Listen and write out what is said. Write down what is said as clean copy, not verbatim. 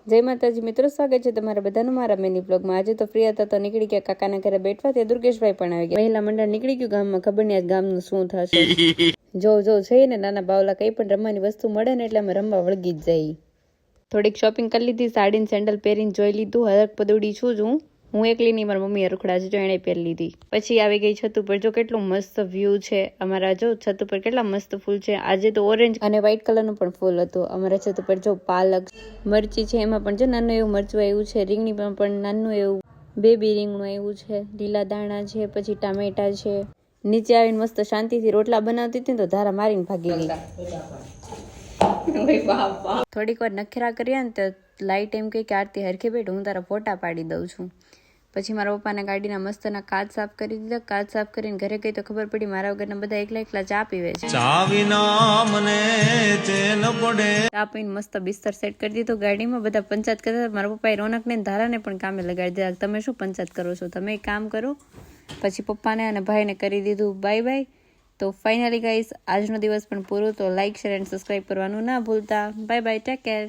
જય માતાજી મિત્રો, સ્વાગત છે તમારા બધાનું મારા મિની બ્લોગમાં। આજે તો ફ્રી હતા તો નીકળી ગયા કાકાના ઘરે બેઠવા, ત્યાં દુર્ગેશભાઈ પણ આવી ગયા। મહિલા મંડળ નીકળી ગયું ગામમાં, ખબર નહીં આજ ગામનું શું થશે। જો છે ને નાના બાવલા કઈ પણ રમવાની વસ્તુ મળે ને એટલે અમે રમવા વળગી જ જઈએ। થોડીક શોપિંગ કરી લીધી, સાડી ને સેન્ડલ પહેરીને જોઈ લીધું। હરક પદુડી છું હું એકલી નહીં, મારી મમ્મીએ રૂખડા છે જો એને પહેરી લીધી। પછી આવી ગઈ છત ઉપર, જો કેટલું મસ્ત વ્યૂ છે અમારા। જો છત ઉપર કેટલા મસ્ત ફૂલ છે। આજે તો ઓરેન્જ અને વ્હાઈટ કલરનું પણ ફૂલ હતું અમારા છત ઉપર। જો પાલક મરચી છે, એમાં પણ જો નાનું એવું મરચું આવ્યું છે। રીંગણીમાં પણ નાનું એવું બેબી રીંગણું આવ્યું છે। લીલા દાણા છે, પછી ટામેટા છે। નીચે આવીને મસ્ત શાંતિથી રોટલા બનાવતી હતી તો ધારા મારીને ભાગી ગઈ। થોડીક વાર નખરા કર્યા ને તો લાઈટ એમ કહે કે આરતી હરખે બેઠ, હું તારા ફોટા પાડી દઉં છું। પછી મારા પપ્પાના ગાડીના મસ્તના કાચ સાફ કરી દીધા। કાચ સાફ કરીને ઘરે ગઈ તો ખબર પડી મારા વગરના બધા એકલા ચા પીવે છે। ચા પીને મસ્ત બિસ્તર સેટ કરી દીધો ગાડીમાં। બધા પંચાયત કરતા, મારા પપ્પાએ રોનકને ધારાને પણ કામે લગાડી દીધા। તમે શું પંચાયત કરો છો, તમે કામ કરો। પછી પપ્પાને અને ભાઈને કરી દીધું બાય બાય। તો ફાઇનલી ગાઈસ, આજનો દિવસ પણ પૂરો। તો લાઈક, શેર એન્ડ સબસ્ક્રાઈબ કરવાનું ના ભૂલતા। Bye bye, take care.